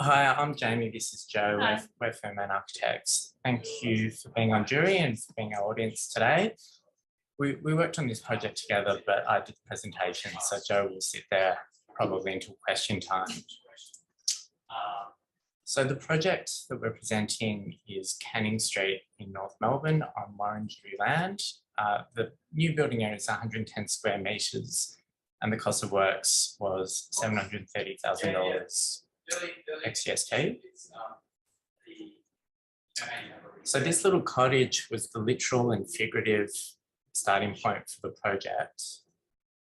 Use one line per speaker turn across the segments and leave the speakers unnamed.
Hi, I'm Jamie. This is Joe. We're Foomann Architects. Thank you for being on jury and for being our audience today. We worked on this project together, but I did the presentation, so Joe will sit there probably until question time. So the project that we're presenting is Canning Street in North Melbourne on Wurundjeri land. The new building area is 110 square metres and the cost of works was $730,000 ex-GST. So this little cottage was the literal and figurative starting point for the project.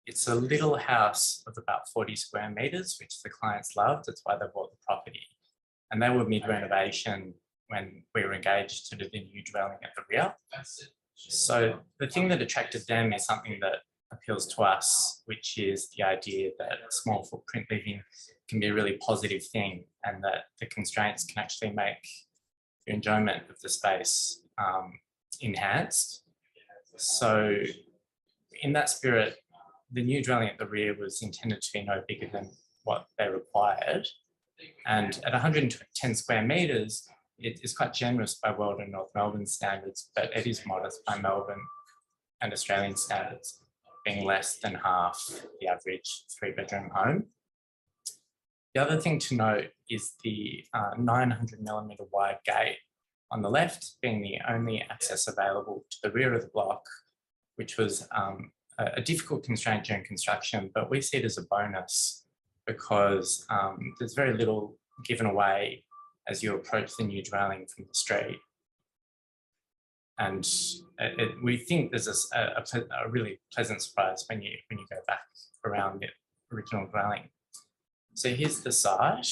It's a little house of about 40 square metres, which the clients loved. That's why they bought the property. And they were mid-renovation when we were engaged to do the new dwelling at the rear. So the thing that attracted them is something that appeals to us, which is the idea that small footprint living can be a really positive thing and that the constraints can actually make your enjoyment of the space enhanced. So in that spirit, the new dwelling at the rear was intended to be no bigger than what they required. And at 110 square metres, it is quite generous by world and North Melbourne standards, but it is modest by Melbourne and Australian standards, being less than half the average 3-bedroom home. The other thing to note is the 900mm wide gate on the left being the only access available to the rear of the block, which was a difficult constraint during construction, but we see it as a bonus because there's very little given away as you approach the new dwelling from the street. And we think there's a really pleasant surprise when you go back around the original dwelling. So here's the site.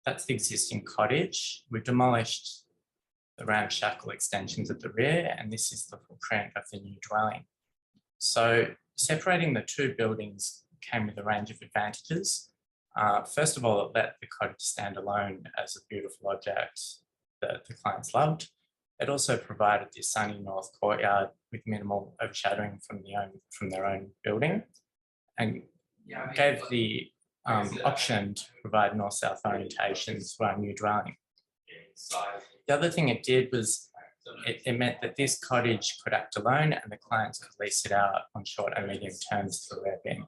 That's the existing cottage. We've demolished the ramshackle extensions at the rear, and this is the footprint of the new dwelling. So separating the two buildings came with a range of advantages. First of all, it let the cottage stand alone as a beautiful object that the clients loved. It also provided this sunny north courtyard with minimal overshadowing from their own building, and gave the option to provide north-south orientations for our new dwelling. The other thing it did was it meant that this cottage could act alone and the clients could lease it out on short and medium terms through Airbnb.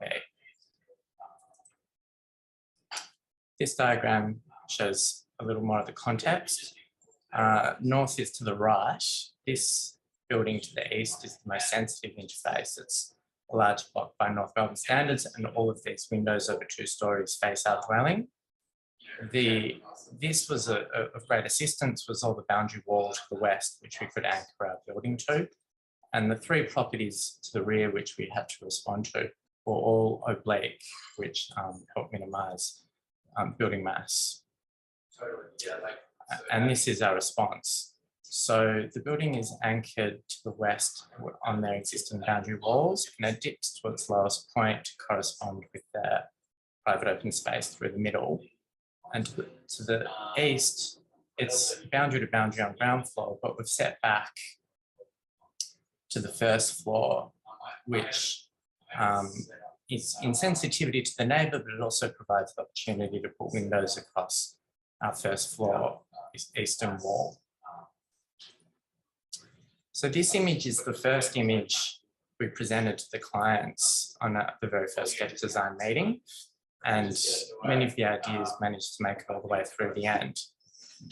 This diagram shows a little more of the context. North is to the right. This building to the east is the most sensitive interface. It's a large block by North Melbourne standards, and all of these windows over 2 stories face our dwelling. This was of great assistance was all the boundary wall to the west, which we could anchor our building to. And the 3 properties to the rear, which we had to respond to, were all oblique, which helped minimise building mass. And this is our response. So the building is anchored to the west on their existing boundary walls, and it dips to its lowest point to correspond with their private open space through the middle. And to the east, it's boundary to boundary on ground floor, but we've set back to the first floor, which is in sensitivity to the neighbour, but it also provides the opportunity to put windows across our first floor eastern wall. So this image is the first image we presented to the clients on the very first sketch design meeting, and many of the ideas managed to make it all the way through the end.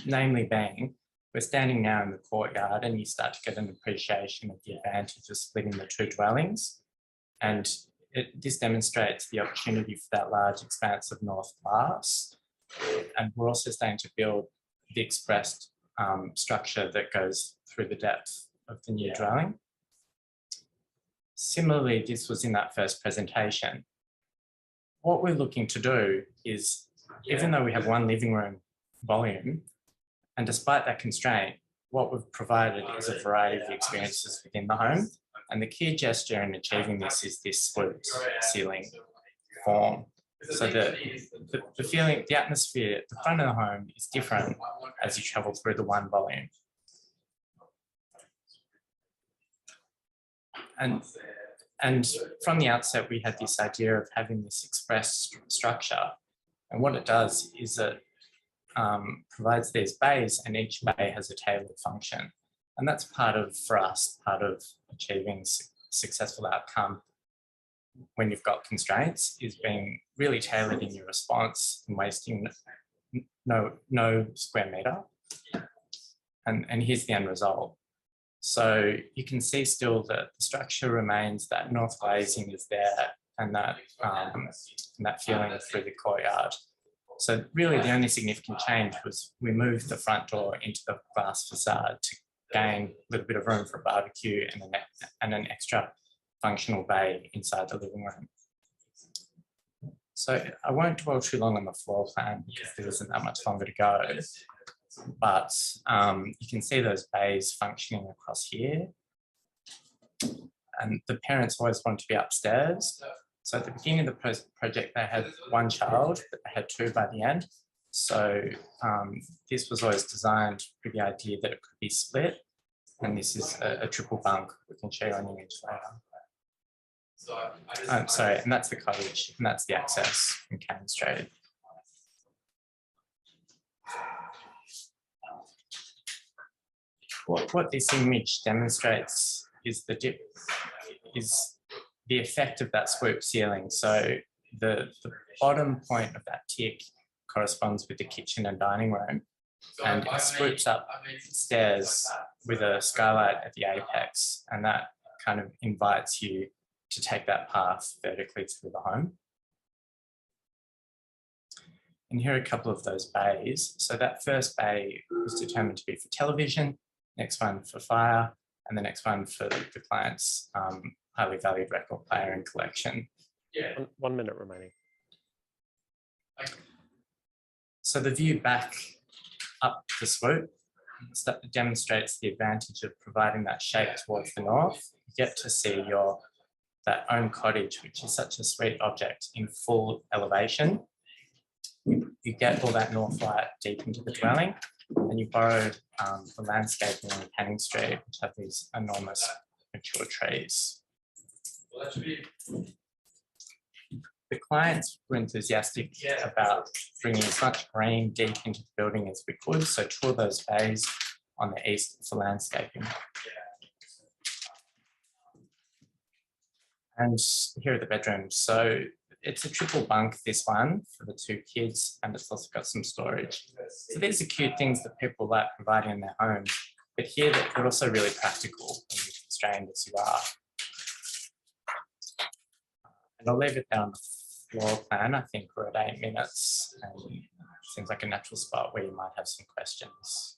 Namely being, we're standing now in the courtyard and you start to get an appreciation of the advantage of splitting the 2 dwellings, and this demonstrates the opportunity for that large expanse of north glass. And we're also starting to build the expressed structure that goes through the depth of the new dwelling. Similarly, this was in that first presentation. What we're looking to do is, even though we have 1 living room volume, and despite that constraint, what we've provided is a variety of experiences within the home. And the key gesture in achieving this is this sloped ceiling form. So the feeling, the atmosphere at the front of the home is different as you travel through the 1 volume. And from the outset, we had this idea of having this express structure And what it does is it provides these bays, and each bay has a tailored function. And that's part of, for us, part of achieving successful outcome when you've got constraints, is being really tailored in your response and wasting no square meter. And here's the end result. So you can see still that the structure remains, that north glazing is there, and that feeling through the courtyard. So really the only significant change was we moved the front door into the glass facade to gain a little bit of room for a barbecue and an extra functional bay inside the living room. So I won't dwell too long on the floor plan because there isn't that much longer to go. But you can see those bays functioning across here. And the parents always wanted to be upstairs. So at the beginning of the project, they had one child, but they had two by the end. So this was always designed with the idea that it could be split. And this is a triple bunk we can show you on the image later. Sorry, and that's the cottage, and that's the access from Cannon Street. What this image demonstrates is the effect of that swoop ceiling. So the bottom point of that tick corresponds with the kitchen and dining room, and it swoops up stairs with a skylight at the apex, and that kind of invites you to take that path vertically through the home. And here are a couple of those bays. So that first bay was determined to be for television, next one for fire, and the next one for the client's highly valued record player and collection.
Yeah. 1 minute remaining.
So the view back up the swoop demonstrates the advantage of providing that shape towards the north. You get to see that own cottage, which is such a sweet object, in full elevation. You get all that north light deep into the dwelling, and you borrow the landscaping on Canning Street, which have these enormous mature trees. The clients were enthusiastic about bringing as much green deep into the building as we could, so two of those bays on the east for landscaping. And here are the bedrooms. So it's a triple bunk, this one, for the two kids, and it's also got some storage. So these are cute things that people like providing in their homes, but here they're also really practical when you're constrained as you are. And I'll leave it there on the floor plan. I think we're at 8 minutes, and it seems like a natural spot where you might have some questions.